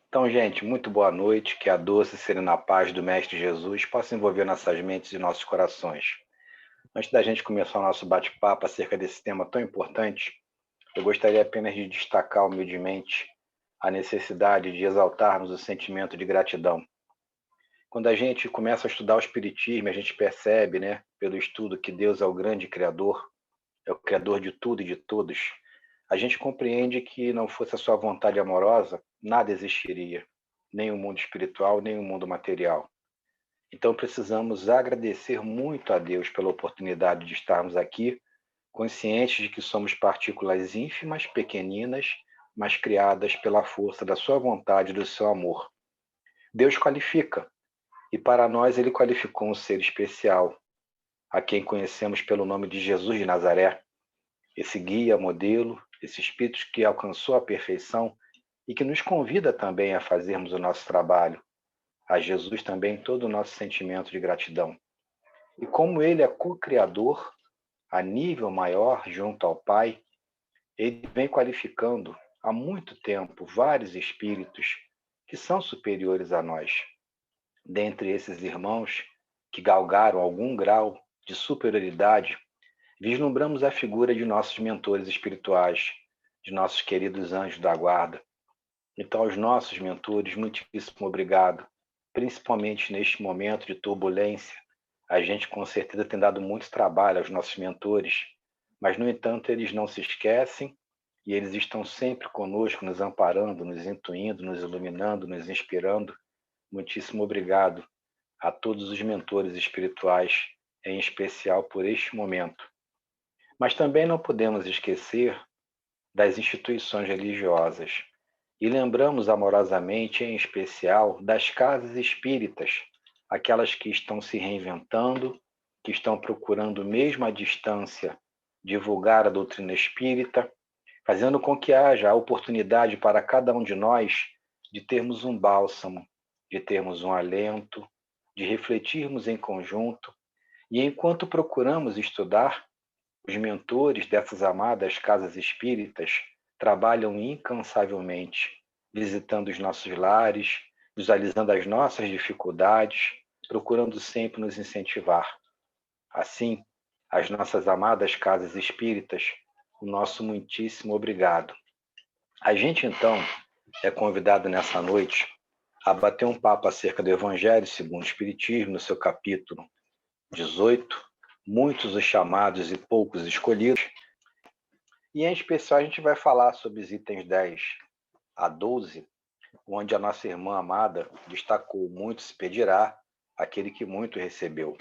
Então, gente, muito boa noite, que a doce e serena paz do Mestre Jesus possa envolver nossas mentes e nossos corações. Antes da gente começar o nosso bate-papo acerca desse tema tão importante, eu gostaria apenas de destacar humildemente a necessidade de exaltarmos o sentimento de gratidão. Quando a gente começa a estudar o Espiritismo, a gente percebe, pelo estudo, que Deus é o grande Criador, é o Criador de tudo e de todos. A gente compreende que não fosse a sua vontade amorosa, nada existiria, nem o mundo espiritual, nem o mundo material. Então precisamos agradecer muito a Deus pela oportunidade de estarmos aqui, conscientes de que somos partículas ínfimas, pequeninas, mas criadas pela força da sua vontade e do seu amor. Deus qualifica, e para nós ele qualificou um ser especial, a quem conhecemos pelo nome de Jesus de Nazaré, esse guia, modelo, esse espírito que alcançou a perfeição e que nos convida também a fazermos o nosso trabalho. A Jesus também todo o nosso sentimento de gratidão. E como ele é co-criador, a nível maior, junto ao Pai, ele vem qualificando há muito tempo vários espíritos que são superiores a nós. Dentre esses irmãos que galgaram algum grau de superioridade, vislumbramos a figura de nossos mentores espirituais, de nossos queridos anjos da guarda. Então, aos nossos mentores, muitíssimo obrigado, principalmente neste momento de turbulência. A gente com certeza tem dado muito trabalho aos nossos mentores, mas, no entanto, eles não se esquecem e eles estão sempre conosco, nos amparando, nos intuindo, nos iluminando, nos inspirando. Muitíssimo obrigado a todos os mentores espirituais, em especial por este momento. Mas também não podemos esquecer das instituições religiosas. E lembramos amorosamente, em especial, das casas espíritas, aquelas que estão se reinventando, que estão procurando, mesmo à distância, divulgar a doutrina espírita, fazendo com que haja a oportunidade para cada um de nós de termos um bálsamo, de termos um alento, de refletirmos em conjunto. E enquanto procuramos estudar, os mentores dessas amadas casas espíritas trabalham incansavelmente, visitando os nossos lares, visualizando as nossas dificuldades, procurando sempre nos incentivar. Assim, as nossas amadas casas espíritas, o nosso muitíssimo obrigado. A gente, então, é convidado nessa noite a bater um papo acerca do Evangelho segundo o Espiritismo, no seu capítulo 18, muitos os chamados e poucos escolhidos. E, em especial, a gente vai falar sobre os itens 10 a 12, onde a nossa irmã amada destacou: muito se pedirá aquele que muito recebeu.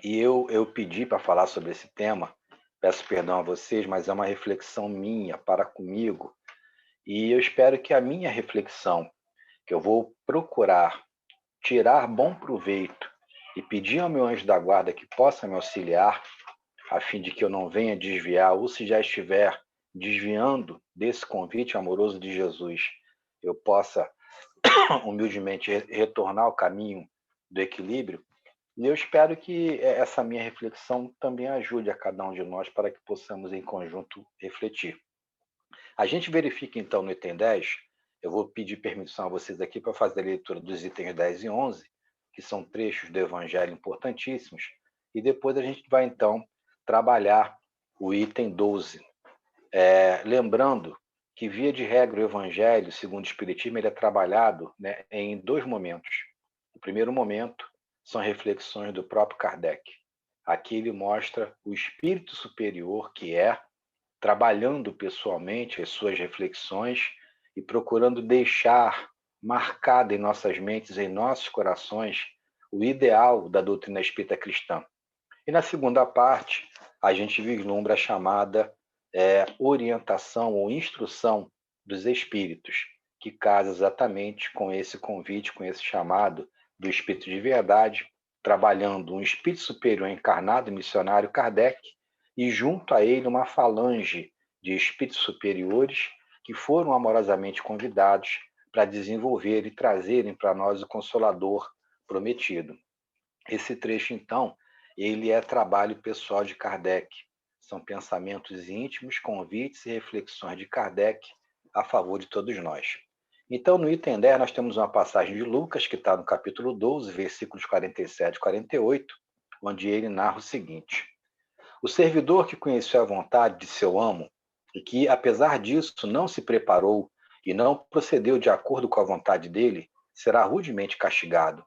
E eu pedi para falar sobre esse tema, peço perdão a vocês, mas é uma reflexão minha, para comigo, e eu espero que a minha reflexão, que eu vou procurar tirar bom proveito e pedir ao meu anjo da guarda que possa me auxiliar, a fim de que eu não venha desviar, ou se já estiver desviando desse convite amoroso de Jesus, eu possa humildemente retornar ao caminho do equilíbrio. E eu espero que essa minha reflexão também ajude a cada um de nós para que possamos em conjunto refletir. A gente verifica então no item 10, eu vou pedir permissão a vocês aqui para fazer a leitura dos itens 10 e 11, que são trechos do Evangelho importantíssimos, e depois a gente vai então trabalhar o item 12. Lembrando que, via de regra, o Evangelho, segundo o Espiritismo, ele é trabalhado, em dois momentos. O primeiro momento são reflexões do próprio Kardec. Aqui ele mostra o espírito superior que é, trabalhando pessoalmente as suas reflexões e procurando deixar marcado em nossas mentes, em nossos corações, o ideal da doutrina espírita cristã. E na segunda parte, a gente vislumbra a chamada orientação ou instrução dos espíritos, que casa exatamente com esse convite, com esse chamado do Espírito de Verdade, trabalhando um espírito superior encarnado, missionário Kardec, e junto a ele uma falange de espíritos superiores que foram amorosamente convidados para desenvolver e trazerem para nós o Consolador prometido. Esse trecho, então, ele é trabalho pessoal de Kardec. São pensamentos íntimos, convites e reflexões de Kardec a favor de todos nós. Então, no item 10, nós temos uma passagem de Lucas, que está no capítulo 12, versículos 47 e 48, onde ele narra o seguinte: o servidor que conheceu a vontade de seu amo e que, apesar disso, não se preparou e não procedeu de acordo com a vontade dele, será rudemente castigado.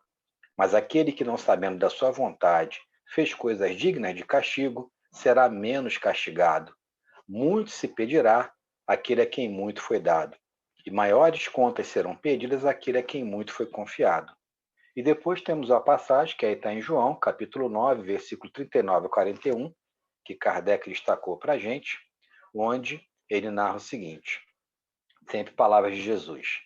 Mas aquele que, não sabendo da sua vontade, fez coisas dignas de castigo, será menos castigado. Muito se pedirá àquele a quem muito foi dado, e maiores contas serão pedidas àquele a quem muito foi confiado. E depois temos a passagem, que aí está em João, capítulo 9, versículo 39 a 41, que Kardec destacou para a gente, onde ele narra o seguinte, sempre palavras de Jesus.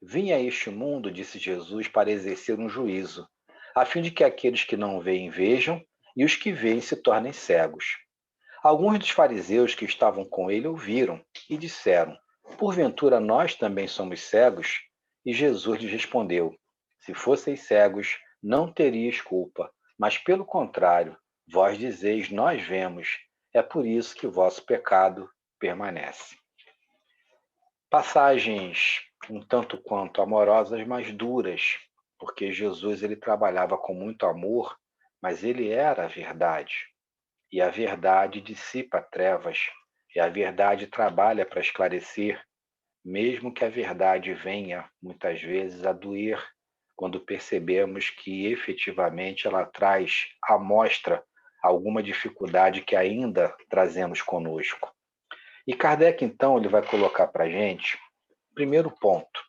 Vim a este mundo, disse Jesus, para exercer um juízo, a fim de que aqueles que não veem vejam, e os que veem se tornem cegos. Alguns dos fariseus que estavam com ele ouviram e disseram, porventura nós também somos cegos? E Jesus lhes respondeu, se fosseis cegos, não teríeis culpa, mas pelo contrário, vós dizeis, nós vemos, é por isso que o vosso pecado permanece. Passagens um tanto quanto amorosas, mas duras, porque Jesus ele trabalhava com muito amor, mas ele era a verdade. E a verdade dissipa trevas, e a verdade trabalha para esclarecer, mesmo que a verdade venha, muitas vezes, a doer, quando percebemos que efetivamente ela traz à mostra alguma dificuldade que ainda trazemos conosco. E Kardec, então, ele vai colocar para a gente, primeiro ponto,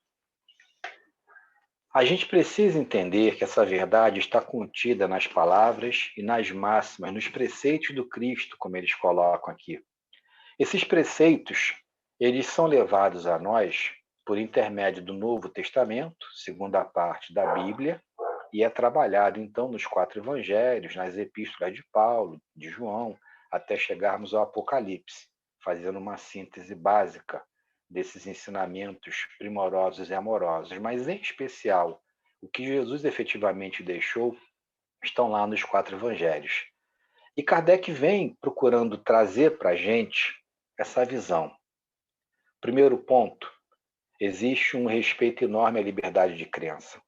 a gente precisa entender que essa verdade está contida nas palavras e nas máximas, nos preceitos do Cristo, como eles colocam aqui. Esses preceitos, eles são levados a nós por intermédio do Novo Testamento, segunda parte da Bíblia, e é trabalhado então nos 4 evangelhos, nas epístolas de Paulo, de João, até chegarmos ao Apocalipse, fazendo uma síntese básica desses ensinamentos primorosos e amorosos, mas em especial, o que Jesus efetivamente deixou estão lá nos 4 evangelhos. E Kardec vem procurando trazer para a gente essa visão. Primeiro ponto, existe um respeito enorme à liberdade de crença.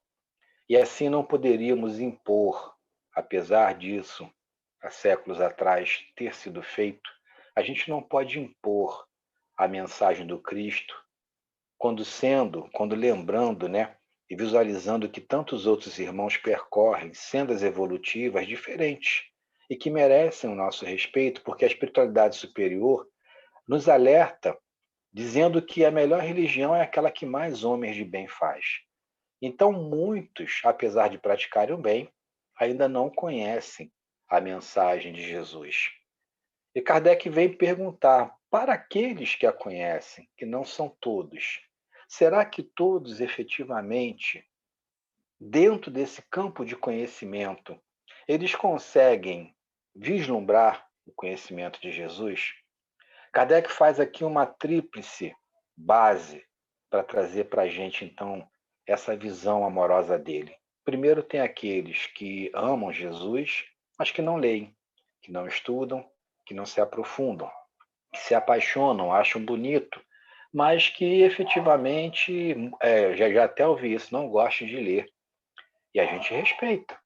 E assim não poderíamos impor, apesar disso, há séculos atrás, ter sido feito, a gente não pode impor a mensagem do Cristo, quando lembrando, né, e visualizando que tantos outros irmãos percorrem sendas evolutivas diferentes e que merecem o nosso respeito, porque a espiritualidade superior nos alerta, dizendo que a melhor religião é aquela que mais homens de bem faz. Então, muitos, apesar de praticarem o bem, ainda não conhecem a mensagem de Jesus. E Kardec vem perguntar, para aqueles que a conhecem, que não são todos, será que todos efetivamente, dentro desse campo de conhecimento, eles conseguem vislumbrar o conhecimento de Jesus? Kardec faz aqui uma tríplice base para trazer para a gente, então, essa visão amorosa dele. Primeiro, tem aqueles que amam Jesus, mas que não leem, que não estudam, que não se aprofundam, que se apaixonam, acham bonito, mas que efetivamente, já até ouvi isso, não gostam de ler. E a gente respeita.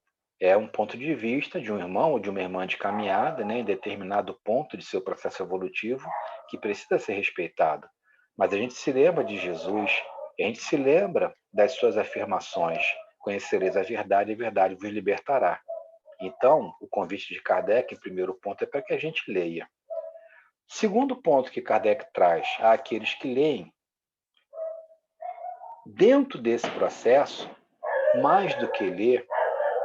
É um ponto de vista de um irmão ou de uma irmã de caminhada, né, em determinado ponto de seu processo evolutivo, que precisa ser respeitado. Mas a gente se lembra de Jesus, a gente se lembra das suas afirmações: conhecereis a verdade e a verdade vos libertará. Então, o convite de Kardec, em primeiro ponto, é para que a gente leia. Segundo ponto que Kardec traz àqueles que leem, dentro desse processo, mais do que ler,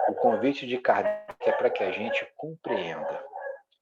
o convite de Kardec é para que a gente compreenda.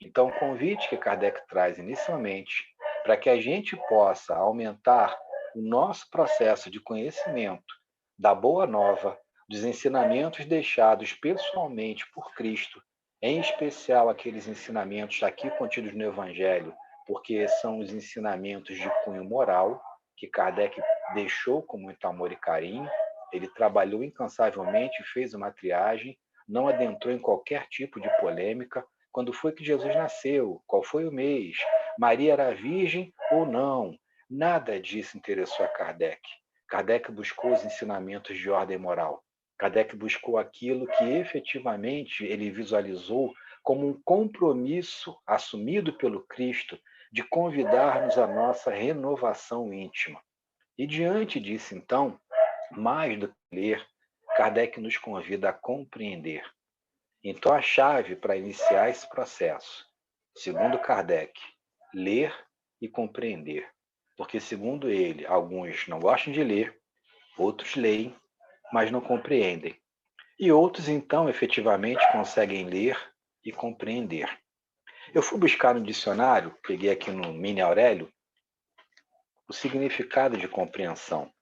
Então, o convite que Kardec traz inicialmente, para que a gente possa aumentar o nosso processo de conhecimento da Boa Nova, dos ensinamentos deixados pessoalmente por Cristo, em especial aqueles ensinamentos aqui contidos no Evangelho, porque são os ensinamentos de cunho moral que Kardec deixou com muito amor e carinho. Ele trabalhou incansavelmente, fez uma triagem, não adentrou em qualquer tipo de polêmica. Quando foi que Jesus nasceu? Qual foi o mês? Maria era virgem ou não? Nada disso interessou a Kardec. Kardec buscou os ensinamentos de ordem moral. Kardec buscou aquilo que efetivamente ele visualizou como um compromisso assumido pelo Cristo de convidar-nos à nossa renovação íntima. E diante disso, então, mais do que ler, Kardec nos convida a compreender. Então, a chave para iniciar esse processo, segundo Kardec, ler e compreender. Porque, segundo ele, alguns não gostam de ler, outros leem, mas não compreendem. E outros, então, efetivamente conseguem ler e compreender. Eu fui buscar no dicionário, peguei aqui no Mini Aurélio, o significado de compreensão.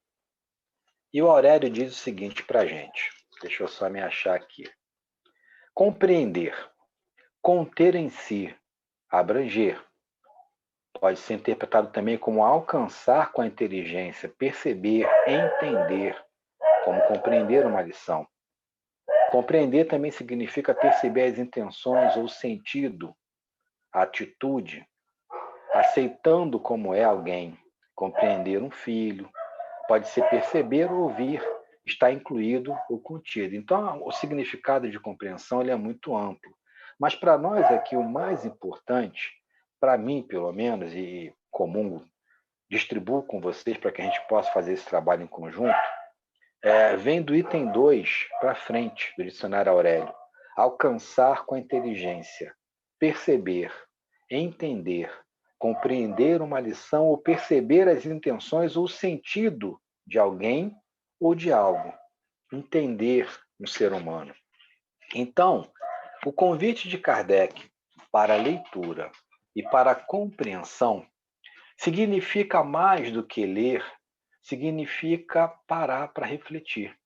E o Aurélio diz o seguinte para a gente. Deixa eu só me achar aqui. Compreender, conter em si, abranger. Pode ser interpretado também como alcançar com a inteligência, perceber, entender, como compreender uma lição. Compreender também significa perceber as intenções ou sentido, a atitude, aceitando como é alguém. Compreender um filho, pode ser perceber ou ouvir, está incluído ou contido. Então, o significado de compreensão ele é muito amplo. Mas para nós aqui, o mais importante, para mim pelo menos, e comum, distribuo com vocês para que a gente possa fazer esse trabalho em conjunto, vem do item 2 para frente do dicionário Aurélio. Alcançar com a inteligência, perceber, entender, compreender uma lição ou perceber as intenções ou o sentido de alguém ou de algo. Entender um ser humano. Então, o convite de Kardec para a leitura e para a compreensão significa mais do que ler, significa parar para refletir.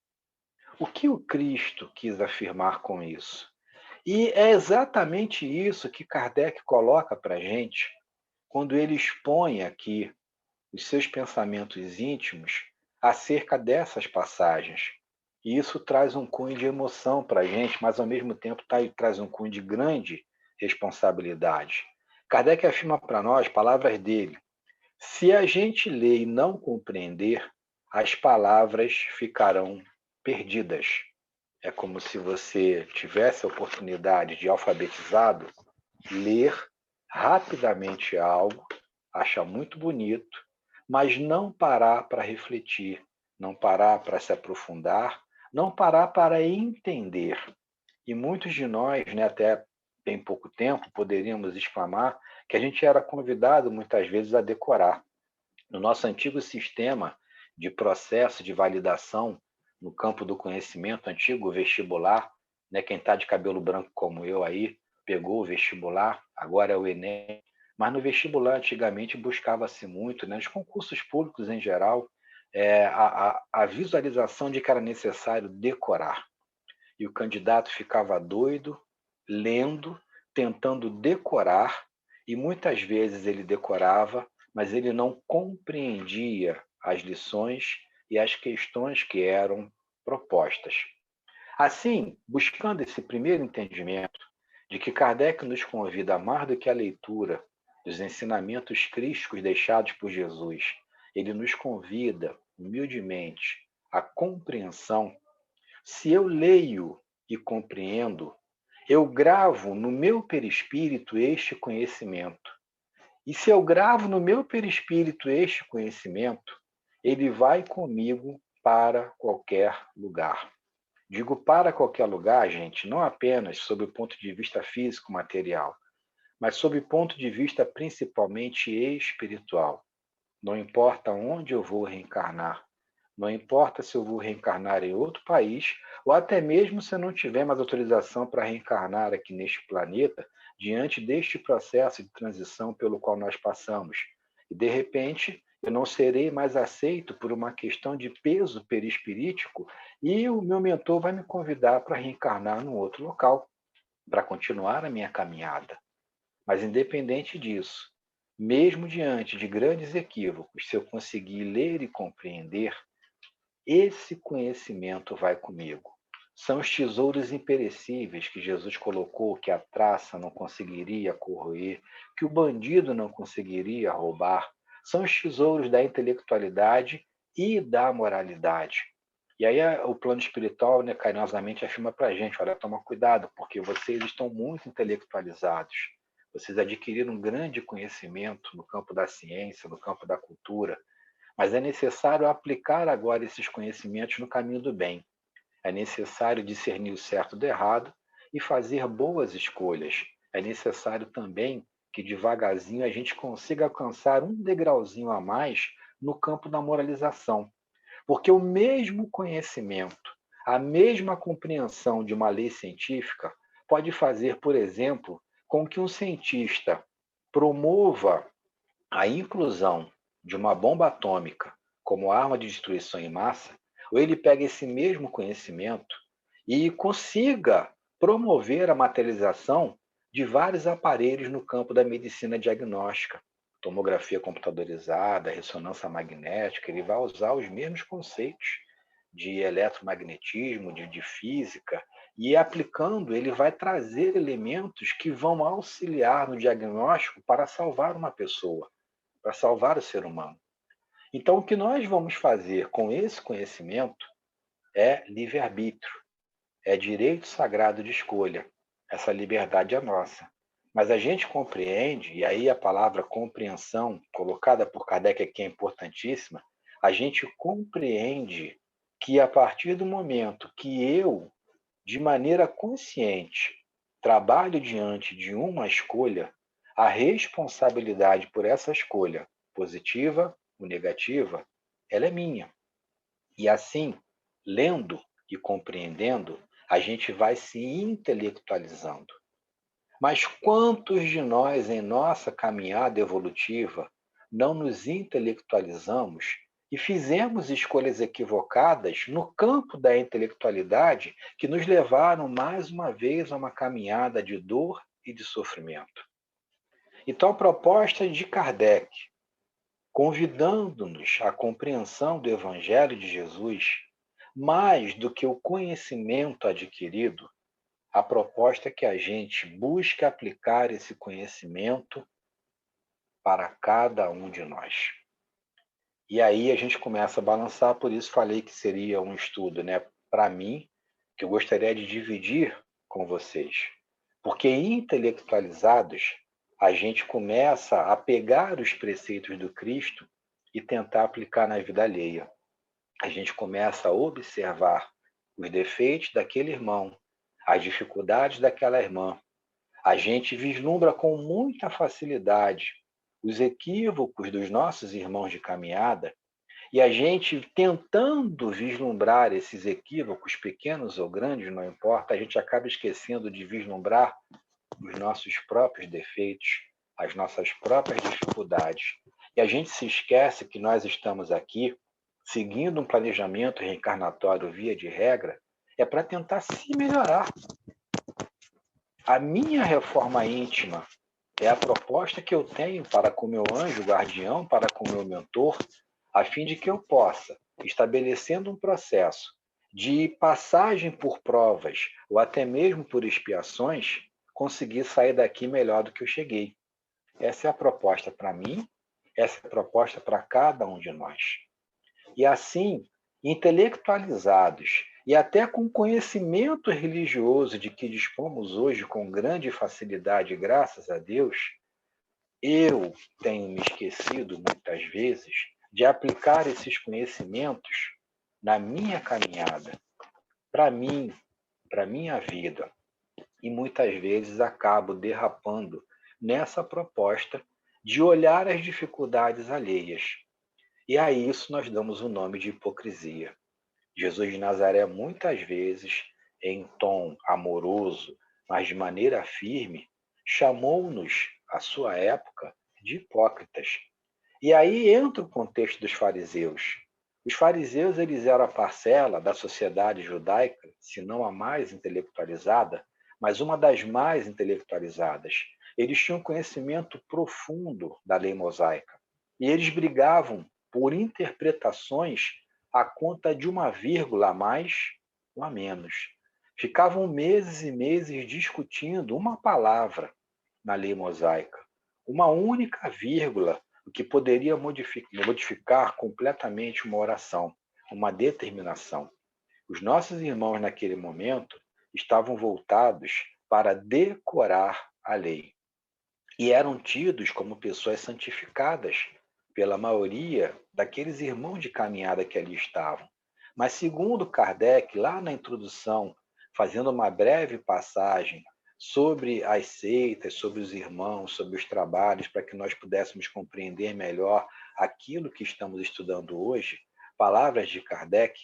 O que o Cristo quis afirmar com isso? E é exatamente isso que Kardec coloca para a gente quando ele expõe aqui os seus pensamentos íntimos acerca dessas passagens. E isso traz um cunho de emoção para a gente, mas ao mesmo tempo traz um cunho de grande responsabilidade. Kardec afirma para nós, palavras dele, se a gente ler e não compreender, as palavras ficarão perdidas. É como se você tivesse a oportunidade de, alfabetizado, ler rapidamente algo, achar muito bonito, mas não parar para refletir, não parar para se aprofundar, não parar para entender. E muitos de nós, né, até bem pouco tempo, poderíamos exclamar que a gente era convidado muitas vezes a decorar. No nosso antigo sistema de processo de validação no campo do conhecimento, antigo vestibular, né, quem está de cabelo branco como eu aí, pegou o vestibular, agora é o Enem, mas no vestibular antigamente buscava-se muito, né, nos concursos públicos em geral, a visualização de que era necessário decorar. E o candidato ficava doido, lendo, tentando decorar, e muitas vezes ele decorava, mas ele não compreendia as lições e as questões que eram propostas. Assim, buscando esse primeiro entendimento de que Kardec nos convida a mais do que a leitura dos ensinamentos crísticos deixados por Jesus, ele nos convida, humildemente, à compreensão. Se eu leio e compreendo, eu gravo no meu perispírito este conhecimento. E se eu gravo no meu perispírito este conhecimento, ele vai comigo para qualquer lugar. Digo para qualquer lugar, gente, não apenas sob o ponto de vista físico material, mas sob o ponto de vista principalmente espiritual. Não importa onde eu vou reencarnar, não importa se eu vou reencarnar em outro país, ou até mesmo se eu não tiver mais autorização para reencarnar aqui neste planeta, diante deste processo de transição pelo qual nós passamos. E, de repente, eu não serei mais aceito por uma questão de peso perispirítico e o meu mentor vai me convidar para reencarnar num outro local, para continuar a minha caminhada. Mas, independente disso, mesmo diante de grandes equívocos, se eu conseguir ler e compreender, esse conhecimento vai comigo. São os tesouros imperecíveis que Jesus colocou que a traça não conseguiria corroer, que o bandido não conseguiria roubar. São os tesouros da intelectualidade e da moralidade. E aí o plano espiritual, né, carinhosamente afirma para a gente, olha, toma cuidado, porque vocês estão muito intelectualizados. Vocês adquiriram um grande conhecimento no campo da ciência, no campo da cultura, mas é necessário aplicar agora esses conhecimentos no caminho do bem. É necessário discernir o certo do errado e fazer boas escolhas. É necessário também que devagarzinho a gente consiga alcançar um degrauzinho a mais no campo da moralização. Porque o mesmo conhecimento, a mesma compreensão de uma lei científica pode fazer, por exemplo, com que um cientista promova a inclusão de uma bomba atômica como arma de destruição em massa, ou ele pega esse mesmo conhecimento e consiga promover a materialização de vários aparelhos no campo da medicina diagnóstica, tomografia computadorizada, ressonância magnética, ele vai usar os mesmos conceitos de eletromagnetismo, de física, e aplicando, ele vai trazer elementos que vão auxiliar no diagnóstico para salvar uma pessoa, para salvar o ser humano. Então, o que nós vamos fazer com esse conhecimento é livre-arbítrio, é direito sagrado de escolha. Essa liberdade é nossa. Mas a gente compreende, e aí a palavra compreensão, colocada por Kardec aqui é importantíssima, a gente compreende que a partir do momento que eu, de maneira consciente, trabalho diante de uma escolha, a responsabilidade por essa escolha, positiva ou negativa, ela é minha. E assim, lendo e compreendendo, a gente vai se intelectualizando. Mas quantos de nós, em nossa caminhada evolutiva, não nos intelectualizamos e fizemos escolhas equivocadas no campo da intelectualidade que nos levaram mais uma vez a uma caminhada de dor e de sofrimento? Então, a proposta de Kardec, convidando-nos à compreensão do Evangelho de Jesus, mais do que o conhecimento adquirido, a proposta é que a gente busque aplicar esse conhecimento para cada um de nós. E aí a gente começa a balançar, por isso falei que seria um estudo, né, para mim, que eu gostaria de dividir com vocês. Porque intelectualizados, a gente começa a pegar os preceitos do Cristo e tentar aplicar na vida alheia. A gente começa a observar os defeitos daquele irmão, as dificuldades daquela irmã. A gente vislumbra com muita facilidade os equívocos dos nossos irmãos de caminhada e a gente, tentando vislumbrar esses equívocos, pequenos ou grandes, não importa, a gente acaba esquecendo de vislumbrar os nossos próprios defeitos, as nossas próprias dificuldades. E a gente se esquece que nós estamos aqui seguindo um planejamento reencarnatório via de regra, é para tentar se melhorar. A minha reforma íntima é a proposta que eu tenho para com o meu anjo guardião, para com o meu mentor, a fim de que eu possa, estabelecendo um processo de passagem por provas ou até mesmo por expiações, conseguir sair daqui melhor do que eu cheguei. Essa é a proposta para mim, essa é a proposta para cada um de nós. E assim, intelectualizados e até com conhecimento religioso de que dispomos hoje com grande facilidade, graças a Deus, eu tenho me esquecido muitas vezes de aplicar esses conhecimentos na minha caminhada, para mim, para minha vida. E muitas vezes acabo derrapando nessa proposta de olhar as dificuldades alheias. E a isso nós damos o nome de hipocrisia. Jesus de Nazaré, muitas vezes, em tom amoroso, mas de maneira firme, chamou-nos, à sua época, de hipócritas. E aí entra o contexto dos fariseus. Os fariseus, eles eram a parcela da sociedade judaica, se não a mais intelectualizada, mas uma das mais intelectualizadas. Eles tinham conhecimento profundo da lei mosaica. E eles brigavam por interpretações à conta de uma vírgula a mais ou a menos. Ficavam meses e meses discutindo uma palavra na lei mosaica, uma única vírgula o que poderia modificar completamente uma oração, uma determinação. Os nossos irmãos, naquele momento, estavam voltados para decorar a lei e eram tidos como pessoas santificadas pela maioria daqueles irmãos de caminhada que ali estavam. Mas, segundo Kardec, lá na introdução, fazendo uma breve passagem sobre as seitas, sobre os irmãos, sobre os trabalhos, para que nós pudéssemos compreender melhor aquilo que estamos estudando hoje, palavras de Kardec,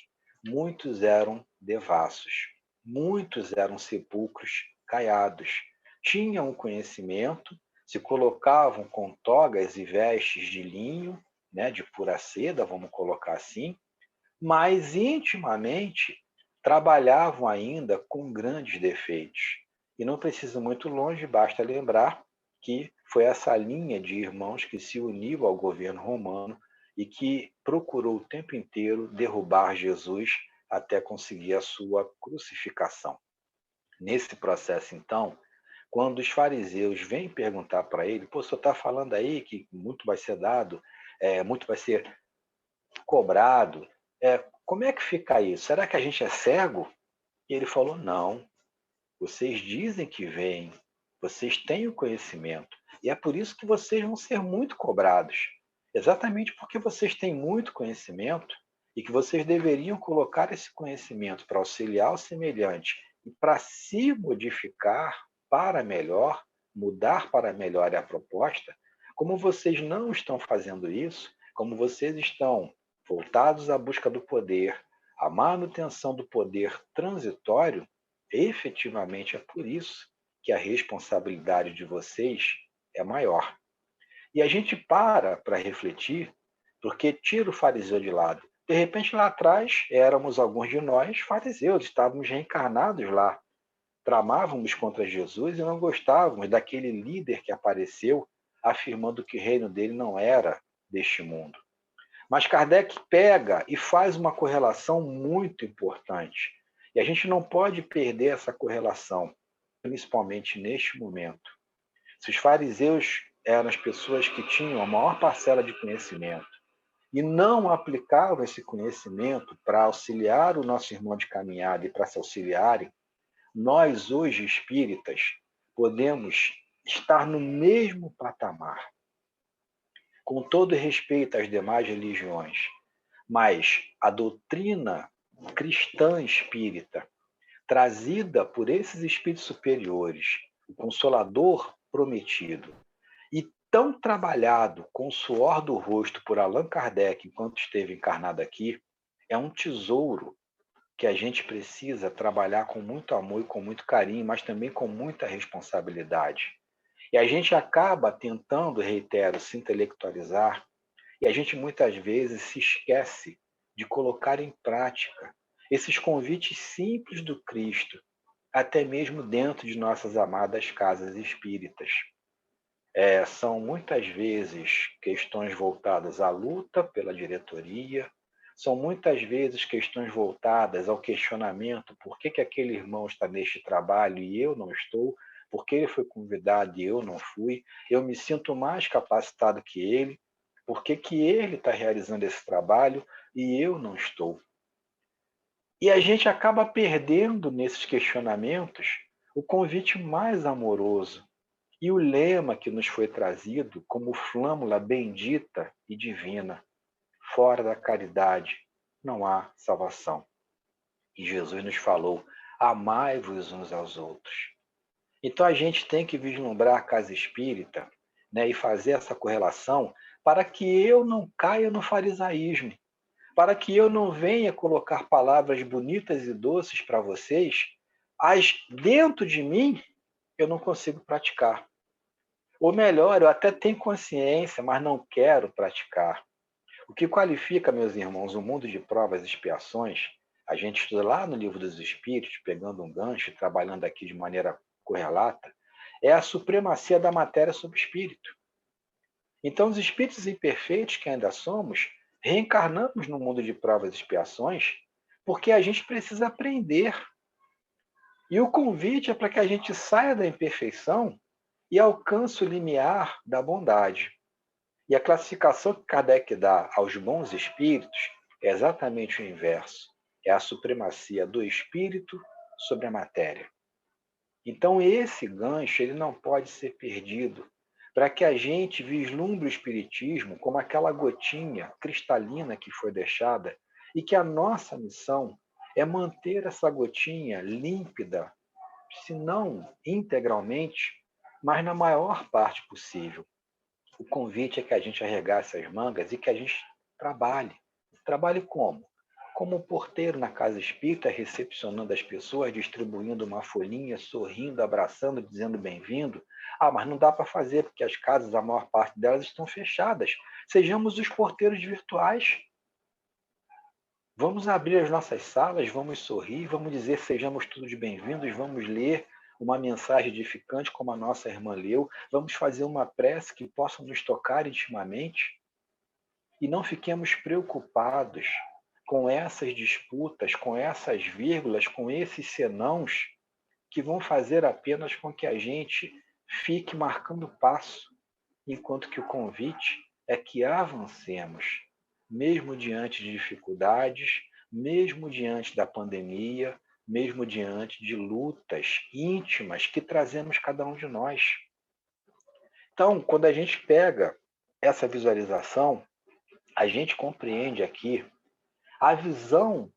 muitos eram devassos, muitos eram sepulcros caiados, tinham o conhecimento, se colocavam com togas e vestes de linho, né, de pura seda, vamos colocar assim, mas intimamente trabalhavam ainda com grandes defeitos. E não precisa muito longe, basta lembrar que foi essa linha de irmãos que se uniu ao governo romano e que procurou o tempo inteiro derrubar Jesus até conseguir a sua crucificação. Nesse processo, então, quando os fariseus vêm perguntar para ele, pô, o senhor está falando aí que muito vai ser dado, muito vai ser cobrado, como é que fica isso? Será que a gente é cego? E ele falou, não, vocês dizem que veem, vocês têm o conhecimento, e é por isso que vocês vão ser muito cobrados. Exatamente porque vocês têm muito conhecimento e que vocês deveriam colocar esse conhecimento para auxiliar o semelhante e para se modificar para melhor, mudar para melhor a proposta, como vocês não estão fazendo isso, como vocês estão voltados à busca do poder, à manutenção do poder transitório, efetivamente é por isso que a responsabilidade de vocês é maior. E a gente para refletir, porque tira o fariseu de lado. De repente, lá atrás, éramos alguns de nós fariseus, estávamos reencarnados lá, tramávamos contra Jesus e não gostávamos daquele líder que apareceu afirmando que o reino dele não era deste mundo. Mas Kardec pega e faz uma correlação muito importante. E a gente não pode perder essa correlação, principalmente neste momento. Se os fariseus eram as pessoas que tinham a maior parcela de conhecimento e não aplicavam esse conhecimento para auxiliar o nosso irmão de caminhada e para se auxiliarem, nós, hoje espíritas, podemos estar no mesmo patamar, com todo respeito às demais religiões, mas a doutrina cristã espírita, trazida por esses espíritos superiores, o Consolador prometido, e tão trabalhado com o suor do rosto por Allan Kardec enquanto esteve encarnado aqui, é um tesouro que a gente precisa trabalhar com muito amor e com muito carinho, mas também com muita responsabilidade. E a gente acaba tentando, reitero, se intelectualizar, e a gente muitas vezes se esquece de colocar em prática esses convites simples do Cristo, até mesmo dentro de nossas amadas casas espíritas. São muitas vezes questões voltadas à luta pela diretoria, são muitas vezes questões voltadas ao questionamento por que aquele irmão está neste trabalho e eu não estou, por que ele foi convidado e eu não fui, eu me sinto mais capacitado que ele, por que ele está realizando esse trabalho e eu não estou. E a gente acaba perdendo nesses questionamentos o convite mais amoroso e o lema que nos foi trazido como flâmula bendita e divina: fora da caridade não há salvação. E Jesus nos falou: amai-vos uns aos outros. Então a gente tem que vislumbrar a casa espírita, né, e fazer essa correlação para que eu não caia no farisaísmo, para que eu não venha colocar palavras bonitas e doces para vocês, as dentro de mim eu não consigo praticar. Ou melhor, eu até tenho consciência, mas não quero praticar. O que qualifica, meus irmãos, o mundo de provas e expiações, a gente estuda lá no Livro dos Espíritos, pegando um gancho, trabalhando aqui de maneira correlata, é a supremacia da matéria sobre o espírito. Então, os espíritos imperfeitos que ainda somos, reencarnamos no mundo de provas e expiações, porque a gente precisa aprender. E o convite é para que a gente saia da imperfeição e alcance o limiar da bondade. E a classificação que Kardec dá aos bons espíritos é exatamente o inverso. É a supremacia do espírito sobre a matéria. Então, esse gancho ele não pode ser perdido para que a gente vislumbre o espiritismo como aquela gotinha cristalina que foi deixada e que a nossa missão é manter essa gotinha límpida, se não integralmente, mas na maior parte possível. O convite é que a gente arregace as mangas e que a gente trabalhe. Trabalhe como? Como porteiro na casa espírita, recepcionando as pessoas, distribuindo uma folhinha, sorrindo, abraçando, dizendo bem-vindo. Ah, mas não dá para fazer, porque as casas, a maior parte delas estão fechadas. Sejamos os porteiros virtuais. Vamos abrir as nossas salas, vamos sorrir, vamos dizer sejamos todos bem-vindos, vamos ler uma mensagem edificante como a nossa irmã leu, vamos fazer uma prece que possa nos tocar intimamente e não fiquemos preocupados com essas disputas, com essas vírgulas, com esses senãos que vão fazer apenas com que a gente fique marcando passo, enquanto que o convite é que avancemos, mesmo diante de dificuldades, mesmo diante da pandemia, mesmo diante de lutas íntimas que trazemos cada um de nós. Então, quando a gente pega essa visualização, a gente compreende aqui a visão,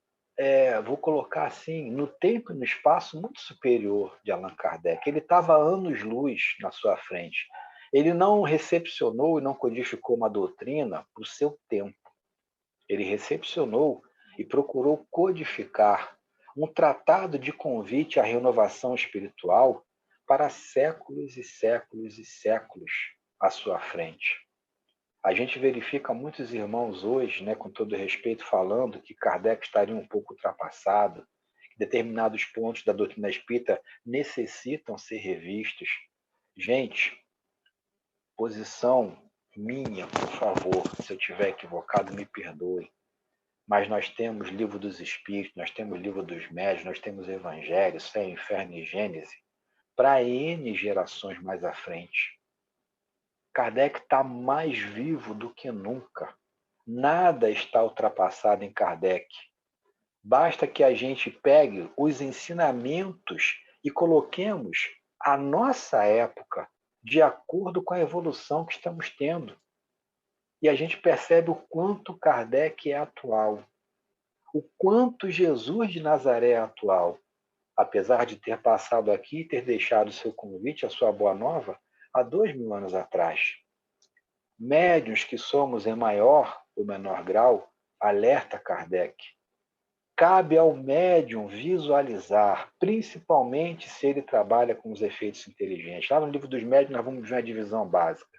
vou colocar assim, no tempo e no espaço muito superior de Allan Kardec. Ele estava anos-luz na sua frente. Ele não recepcionou e não codificou uma doutrina para o seu tempo. Ele recepcionou e procurou codificar um tratado de convite à renovação espiritual para séculos e séculos e séculos à sua frente. A gente verifica muitos irmãos hoje, né, com todo respeito, falando que Kardec estaria um pouco ultrapassado, que determinados pontos da doutrina espírita necessitam ser revistos. Gente, posição minha, por favor, se eu estiver equivocado, me perdoe. Mas nós temos livro dos Espíritos, nós temos livro dos Médiuns, nós temos Evangelho, Céu, Inferno e Gênese, para N gerações mais à frente. Kardec está mais vivo do que nunca. Nada está ultrapassado em Kardec. Basta que a gente pegue os ensinamentos e coloquemos a nossa época de acordo com a evolução que estamos tendo. E a gente percebe o quanto Kardec é atual, o quanto Jesus de Nazaré é atual, apesar de ter passado aqui e ter deixado o seu convite, a sua boa nova, há 2000 anos atrás. Médiuns que somos em maior ou menor grau, alerta Kardec. Cabe ao médium visualizar, principalmente se ele trabalha com os efeitos inteligentes. Lá no livro dos médiuns nós vamos ver uma divisão básica.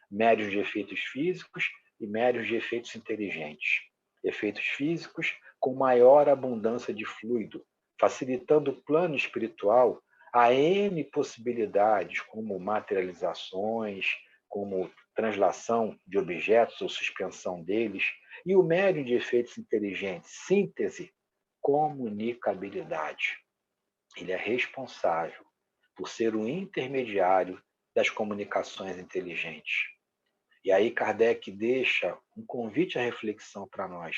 Médiuns de efeitos físicos e médiuns de efeitos inteligentes. Efeitos físicos com maior abundância de fluido, facilitando o plano espiritual a N possibilidades, como materializações, como translação de objetos ou suspensão deles, e o médium de efeitos inteligentes, síntese, comunicabilidade. Ele é responsável por ser o intermediário das comunicações inteligentes. E aí Kardec deixa um convite à reflexão para nós.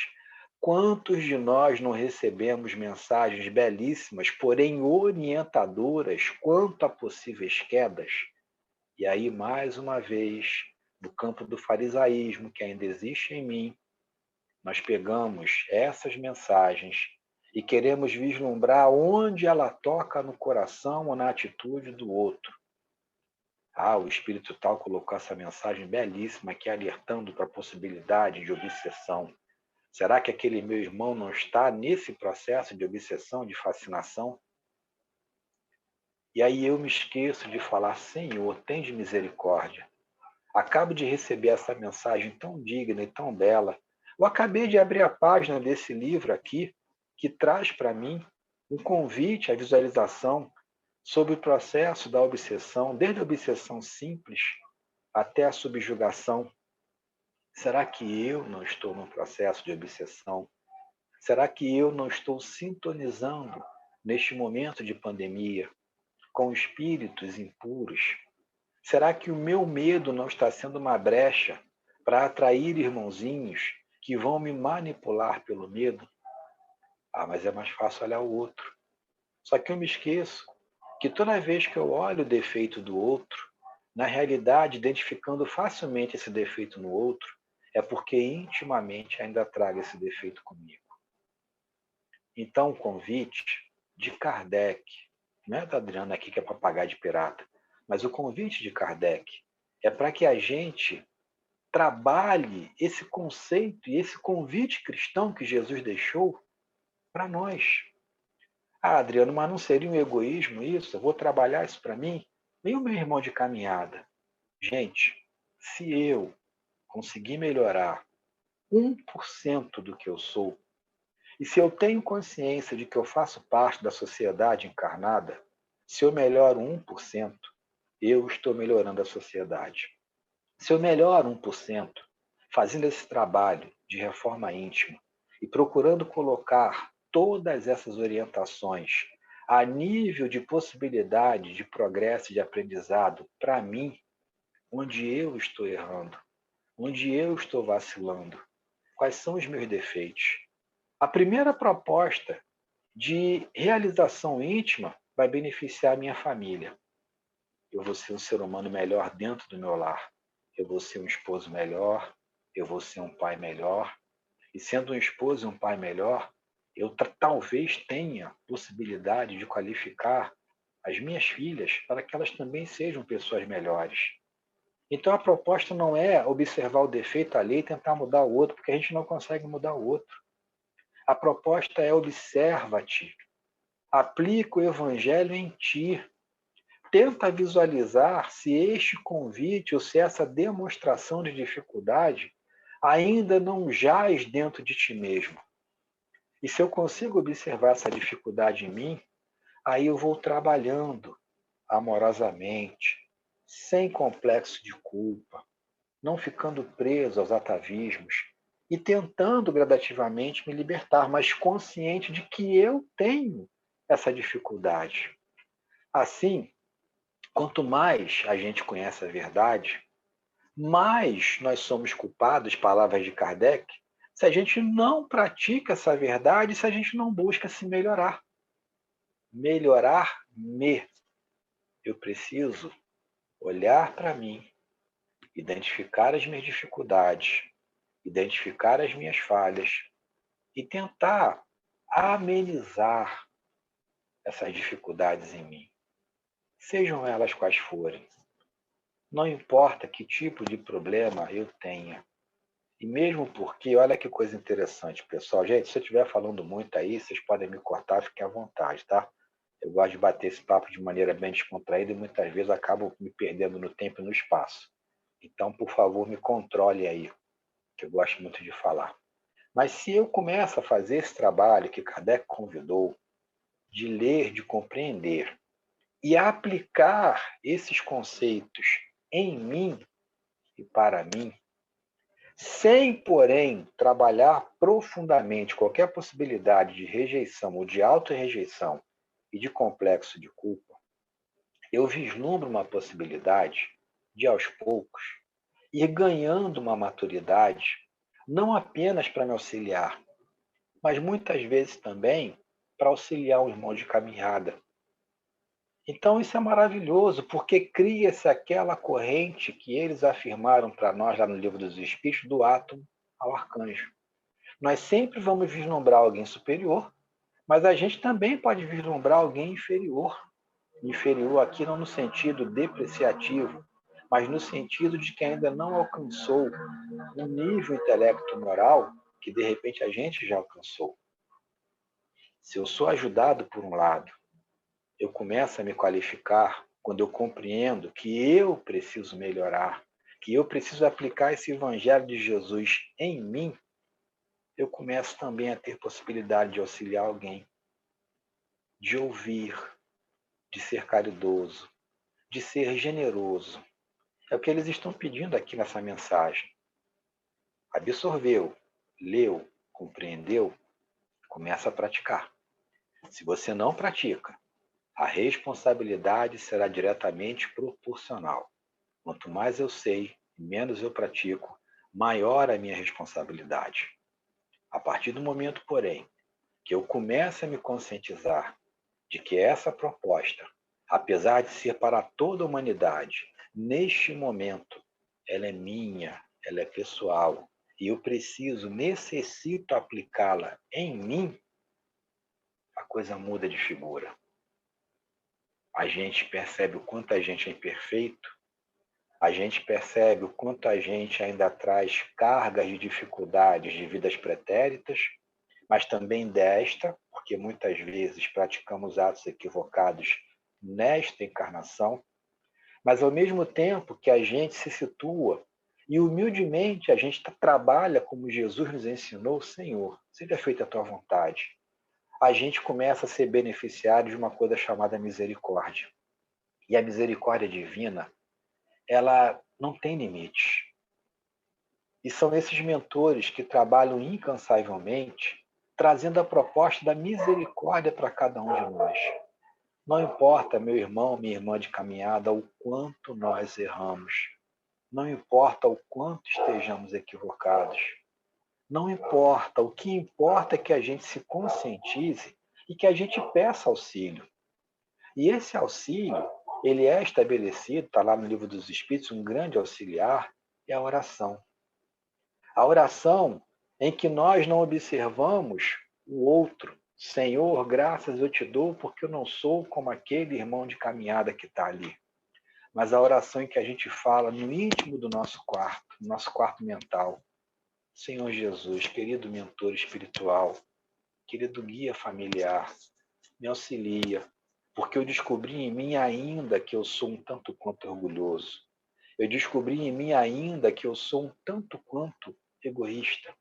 Quantos de nós não recebemos mensagens belíssimas, porém orientadoras quanto a possíveis quedas? E aí, mais uma vez, no campo do farisaísmo que ainda existe em mim, nós pegamos essas mensagens e queremos vislumbrar onde ela toca no coração ou na atitude do outro. Ah, o espírito tal colocou essa mensagem belíssima aqui alertando para a possibilidade de obsessão. Será que aquele meu irmão não está nesse processo de obsessão, de fascinação? E aí eu me esqueço de falar, Senhor, tende misericórdia. Acabo de receber essa mensagem tão digna e tão bela. Eu acabei de abrir a página desse livro aqui, que traz para mim um convite à visualização sobre o processo da obsessão, desde a obsessão simples até a subjugação. Será que eu não estou num processo de obsessão? Será que eu não estou sintonizando neste momento de pandemia com espíritos impuros? Será que o meu medo não está sendo uma brecha para atrair irmãozinhos que vão me manipular pelo medo. Mas é mais fácil olhar o outro. Só que eu me esqueço que toda vez que eu olho o defeito do outro, na realidade, identificando facilmente esse defeito no outro, é porque intimamente ainda trago esse defeito comigo. Então, o convite de Kardec, não é da Adriana aqui que é papagaio de pirata, mas o convite de Kardec é para que a gente trabalhe esse conceito e esse convite cristão que Jesus deixou para nós. Adriano, mas não seria um egoísmo isso? Eu vou trabalhar isso para mim? Nem o meu irmão de caminhada. Gente, se eu conseguir melhorar 1% do que eu sou, e se eu tenho consciência de que eu faço parte da sociedade encarnada, se eu melhoro 1%, eu estou melhorando a sociedade. Se eu melhoro 1%, fazendo esse trabalho de reforma íntima e procurando colocar todas essas orientações a nível de possibilidade de progresso e de aprendizado para mim, onde eu estou errando, onde eu estou vacilando, quais são os meus defeitos. A primeira proposta de realização íntima vai beneficiar a minha família. Eu vou ser um ser humano melhor dentro do meu lar. Eu vou ser um esposo melhor, eu vou ser um pai melhor. E sendo um esposo e um pai melhor, eu talvez tenha possibilidade de qualificar as minhas filhas para que elas também sejam pessoas melhores. Então a proposta não é observar o defeito ali e tentar mudar o outro, porque a gente não consegue mudar o outro. A proposta é observa-te, aplica o evangelho em ti, tenta visualizar se este convite ou se essa demonstração de dificuldade ainda não jaz dentro de ti mesmo. E se eu consigo observar essa dificuldade em mim, aí eu vou trabalhando amorosamente, sem complexo de culpa, não ficando preso aos atavismos e tentando gradativamente me libertar, mas consciente de que eu tenho essa dificuldade. Assim, quanto mais a gente conhece a verdade, mais nós somos culpados, palavras de Kardec, se a gente não pratica essa verdade, se a gente não busca se melhorar. Melhorar-me. Eu preciso olhar para mim, identificar as minhas dificuldades, identificar as minhas falhas e tentar amenizar essas dificuldades em mim, sejam elas quais forem. Não importa que tipo de problema eu tenha. E mesmo porque, olha que coisa interessante, pessoal. Gente, se eu estiver falando muito aí, vocês podem me cortar, fiquem à vontade, tá? Eu gosto de bater esse papo de maneira bem descontraída e muitas vezes acabo me perdendo no tempo e no espaço. Então, por favor, me controle aí, que eu gosto muito de falar. Mas se eu começo a fazer esse trabalho que Kardec convidou, de ler, de compreender e aplicar esses conceitos em mim e para mim, sem, porém, trabalhar profundamente qualquer possibilidade de rejeição ou de auto-rejeição e de complexo de culpa, eu vislumbro uma possibilidade de, aos poucos, ir ganhando uma maturidade, não apenas para me auxiliar, mas muitas vezes também para auxiliar um irmão de caminhada. Então isso é maravilhoso, porque cria-se aquela corrente que eles afirmaram para nós lá no Livro dos Espíritos, do átomo ao arcanjo. Nós sempre vamos vislumbrar alguém superior, mas a gente também pode vislumbrar alguém inferior. Inferior aqui não no sentido depreciativo, mas no sentido de que ainda não alcançou um nível intelecto-moral que de repente a gente já alcançou. Se eu sou ajudado por um lado, eu começo a me qualificar quando eu compreendo que eu preciso melhorar, que eu preciso aplicar esse evangelho de Jesus em mim, eu começo também a ter possibilidade de auxiliar alguém, de ouvir, de ser caridoso, de ser generoso. É o que eles estão pedindo aqui nessa mensagem. Absorveu, leu, compreendeu, começa a praticar. Se você não pratica, a responsabilidade será diretamente proporcional. Quanto mais eu sei, menos eu pratico, maior a minha responsabilidade. A partir do momento, porém, que eu começo a me conscientizar de que essa proposta, apesar de ser para toda a humanidade, neste momento, ela é minha, ela é pessoal, e eu necessito aplicá-la em mim, a coisa muda de figura. A gente percebe o quanto a gente é imperfeito, a gente percebe o quanto a gente ainda traz cargas de dificuldades de vidas pretéritas, mas também desta, porque muitas vezes praticamos atos equivocados nesta encarnação, mas ao mesmo tempo que a gente se situa e humildemente a gente trabalha como Jesus nos ensinou, Senhor, seja feita a tua vontade. A gente começa a ser beneficiário de uma coisa chamada misericórdia. E a misericórdia divina, ela não tem limites. E são esses mentores que trabalham incansavelmente, trazendo a proposta da misericórdia para cada um de nós. Não importa, meu irmão, minha irmã de caminhada, o quanto nós erramos. Não importa o quanto estejamos equivocados. Não importa. O que importa é que a gente se conscientize e que a gente peça auxílio. E esse auxílio, ele é estabelecido, está lá no Livro dos Espíritos, um grande auxiliar, é a oração. A oração em que nós não observamos o outro. Senhor, graças eu te dou porque eu não sou como aquele irmão de caminhada que está ali. Mas a oração em que a gente fala no íntimo do nosso quarto mental. Senhor Jesus, querido mentor espiritual, querido guia familiar, me auxilia, porque eu descobri em mim ainda que eu sou um tanto quanto orgulhoso. Eu descobri em mim ainda que eu sou um tanto quanto egoísta.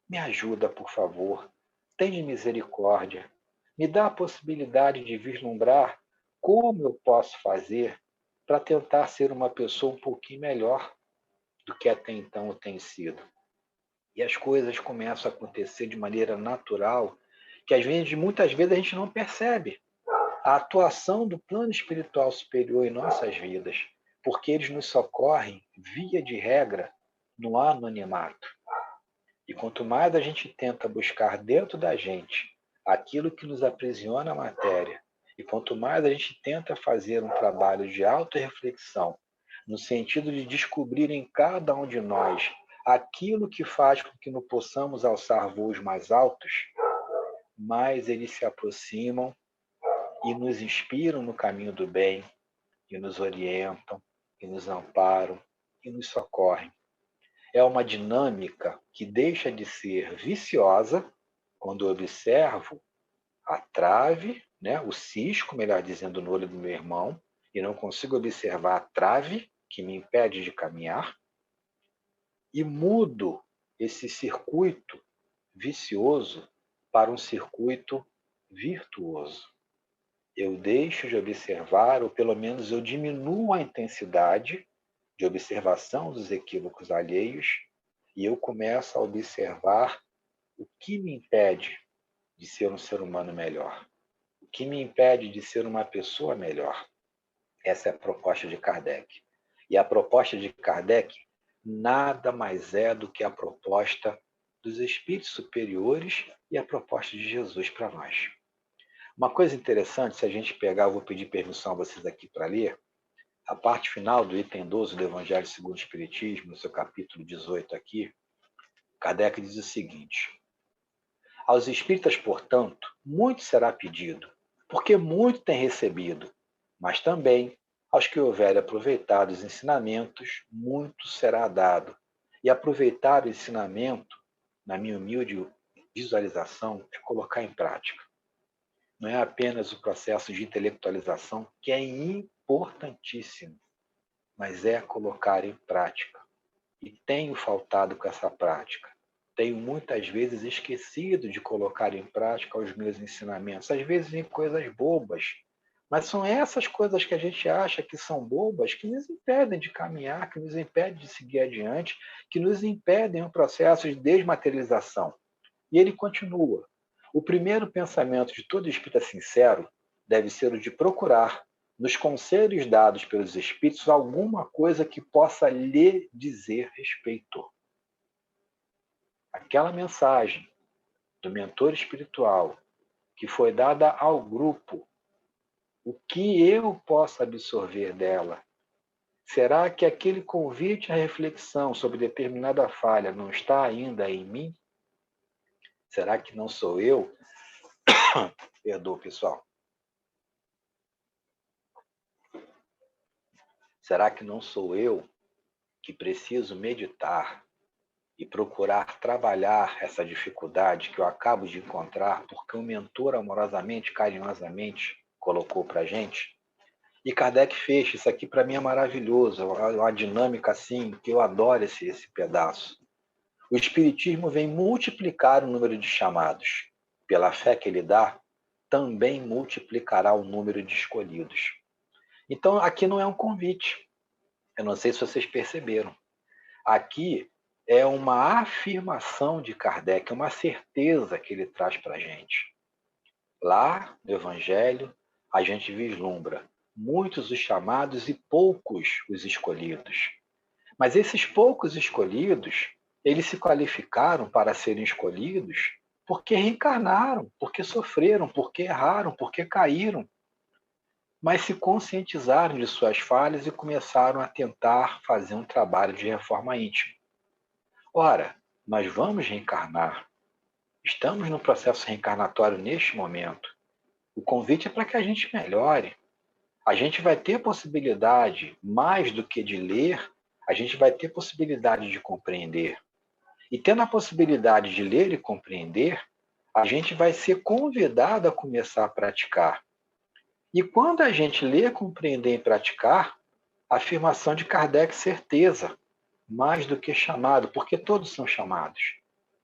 Me ajuda, por favor. Tenha misericórdia. Me dá a possibilidade de vislumbrar como eu posso fazer para tentar ser uma pessoa um pouquinho melhor do que até então eu tenho sido. E as coisas começam a acontecer de maneira natural, que às vezes, muitas vezes a gente não percebe a atuação do plano espiritual superior em nossas vidas, porque eles nos socorrem, via de regra, no anonimato. E quanto mais a gente tenta buscar dentro da gente aquilo que nos aprisiona a matéria, e quanto mais a gente tenta fazer um trabalho de autorreflexão, no sentido de descobrir em cada um de nós aquilo que faz com que nos possamos alçar voos mais altos, mais eles se aproximam e nos inspiram no caminho do bem, e nos orientam, e nos amparam, e nos socorrem. É uma dinâmica que deixa de ser viciosa quando eu observo a trave, né, o cisco, melhor dizendo, no olho do meu irmão, e não consigo observar a trave que me impede de caminhar, e mudo esse circuito vicioso para um circuito virtuoso. Eu deixo de observar, ou pelo menos eu diminuo a intensidade de observação dos equívocos alheios, e eu começo a observar o que me impede de ser um ser humano melhor, o que me impede de ser uma pessoa melhor. Essa é a proposta de Kardec. E a proposta de Kardec nada mais é do que a proposta dos espíritos superiores e a proposta de Jesus para nós. Uma coisa interessante, se a gente pegar, eu vou pedir permissão a vocês aqui para ler, a parte final do item 12 do Evangelho segundo o Espiritismo, no seu capítulo 18 aqui, Kardec diz o seguinte: aos espíritas, portanto, muito será pedido, porque muito têm recebido, mas também aos que houverem aproveitado os ensinamentos, muito será dado. E aproveitar o ensinamento, na minha humilde visualização, é colocar em prática. Não é apenas o processo de intelectualização, que é importantíssimo, mas é colocar em prática. E tenho faltado com essa prática. Tenho muitas vezes esquecido de colocar em prática os meus ensinamentos, às vezes em coisas bobas, mas são essas coisas que a gente acha que são bobas que nos impedem de caminhar, que nos impedem de seguir adiante, que nos impedem o processo de desmaterialização. E ele continua: o primeiro pensamento de todo espírita sincero deve ser o de procurar, nos conselhos dados pelos espíritos, alguma coisa que possa lhe dizer respeito. aquela mensagem do mentor espiritual que foi dada ao grupo, o que eu posso absorver dela? Será que aquele convite à reflexão sobre determinada falha não está ainda em mim? Será que não sou eu? Perdoa, pessoal. Será que não sou eu que preciso meditar e procurar trabalhar essa dificuldade que eu acabo de encontrar porque o mentor amorosamente, carinhosamente colocou para a gente? E Kardec fez, isso aqui para mim é maravilhoso, uma dinâmica assim, que eu adoro esse pedaço. O Espiritismo vem multiplicar o número de chamados. Pela fé que ele dá, também multiplicará o número de escolhidos. Então, aqui não é um convite. Eu não sei se vocês perceberam. Aqui é uma afirmação de Kardec, uma certeza que ele traz para a gente. Lá no Evangelho, a gente vislumbra muitos os chamados e poucos os escolhidos. Mas esses poucos escolhidos, eles se qualificaram para serem escolhidos porque reencarnaram, porque sofreram, porque erraram, porque caíram. Mas se conscientizaram de suas falhas e começaram a tentar fazer um trabalho de reforma íntima. Ora, nós vamos reencarnar. Estamos no processo reencarnatório neste momento. O convite é para que a gente melhore. A gente vai ter possibilidade, mais do que de ler, a gente vai ter possibilidade de compreender. E tendo a possibilidade de ler e compreender, a gente vai ser convidado a começar a praticar. E quando a gente lê, compreender e praticar, a afirmação de Kardec, certeza, mais do que chamado, porque todos são chamados.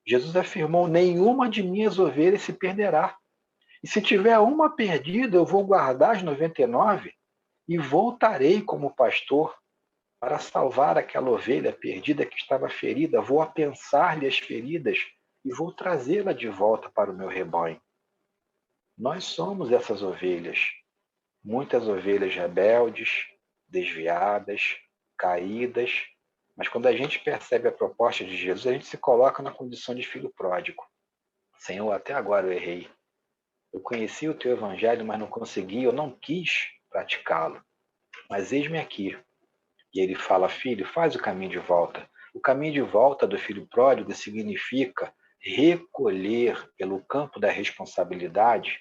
Jesus afirmou: nenhuma de minhas ovelhas se perderá. E se tiver uma perdida, eu vou guardar as 99 e voltarei como pastor para salvar aquela ovelha perdida que estava ferida. Vou apensar-lhe as feridas e vou trazê-la de volta para o meu rebanho. Nós somos essas ovelhas. Muitas ovelhas rebeldes, desviadas, caídas. Mas quando a gente percebe a proposta de Jesus, a gente se coloca na condição de filho pródigo. Senhor, até agora eu errei. Eu conheci o teu evangelho, mas não consegui, eu não quis praticá-lo. Mas eis-me aqui. E ele fala: filho, faz o caminho de volta. O caminho de volta do filho pródigo significa recolher pelo campo da responsabilidade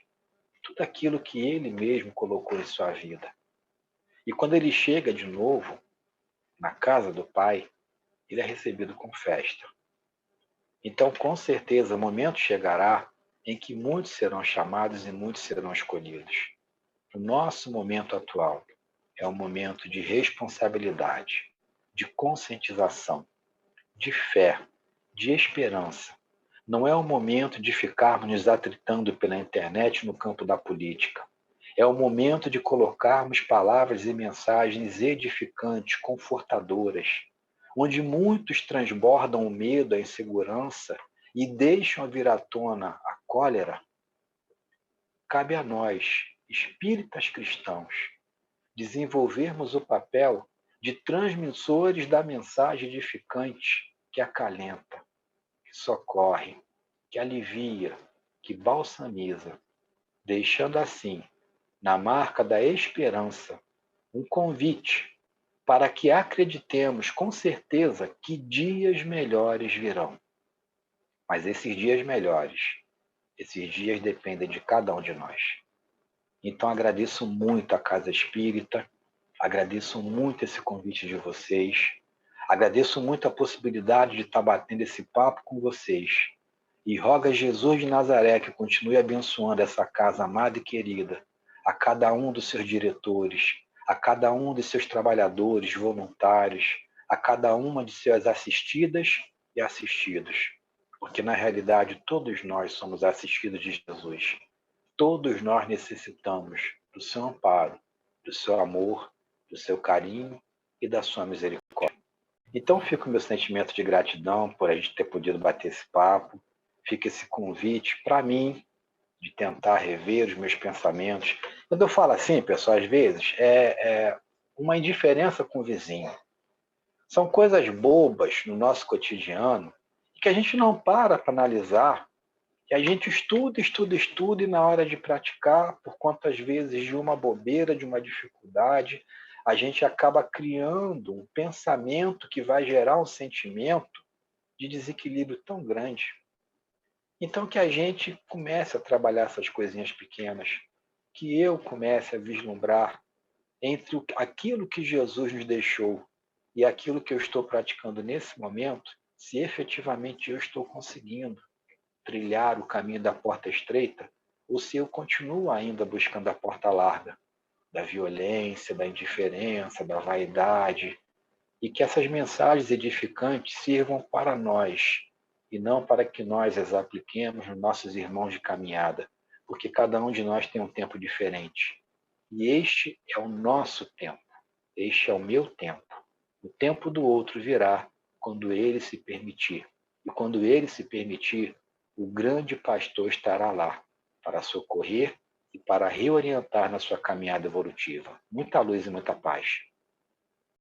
tudo aquilo que ele mesmo colocou em sua vida. E quando ele chega de novo na casa do Pai, ele é recebido com festa. Então, com certeza, o momento chegará em que muitos serão chamados e muitos serão escolhidos. O nosso momento atual é um momento de responsabilidade, de conscientização, de fé, de esperança. Não é o momento de ficarmos nos atritando pela internet no campo da política. É o momento de colocarmos palavras e mensagens edificantes, confortadoras, onde muitos transbordam o medo, a insegurança e deixam vir à tona a cólera. Cabe a nós, espíritas cristãos, desenvolvermos o papel de transmissores da mensagem edificante que acalenta, que socorre, que alivia, que balsamiza, deixando assim, na marca da esperança, um convite para que acreditemos com certeza que dias melhores virão. Mas esses dias melhores, esses dias dependem de cada um de nós. Então agradeço muito a Casa Espírita, agradeço muito esse convite de vocês, agradeço muito a possibilidade de estar batendo esse papo com vocês. E roga Jesus de Nazaré que continue abençoando essa casa amada e querida, a cada um dos seus diretores, a cada um dos seus trabalhadores, voluntários, a cada uma de suas assistidas e assistidos. Porque, na realidade, todos nós somos assistidos de Jesus. Todos nós necessitamos do seu amparo, do seu amor, do seu carinho e da sua misericórdia. Então, fica o meu sentimento de gratidão por a gente ter podido bater esse papo. Fica esse convite para mim de tentar rever os meus pensamentos. Quando eu falo assim, pessoal, às vezes, é uma indiferença com o vizinho. São coisas bobas no nosso cotidiano que a gente não para analisar, que a gente estuda, estuda, estuda, e na hora de praticar, por conta às vezes de uma bobeira, de uma dificuldade, a gente acaba criando um pensamento que vai gerar um sentimento de desequilíbrio tão grande. Então que a gente comece a trabalhar essas coisinhas pequenas, que eu comece a vislumbrar entre aquilo que Jesus nos deixou e aquilo que eu estou praticando nesse momento, se efetivamente eu estou conseguindo trilhar o caminho da porta estreita, ou se eu continuo ainda buscando a porta larga, da violência, da indiferença, da vaidade, e que essas mensagens edificantes sirvam para nós, e não para que nós as apliquemos nos nossos irmãos de caminhada, porque cada um de nós tem um tempo diferente. E este é o nosso tempo, este é o meu tempo. O tempo do outro virá quando ele se permitir. E quando ele se permitir, o grande pastor estará lá para socorrer e para reorientar na sua caminhada evolutiva. Muita luz e muita paz.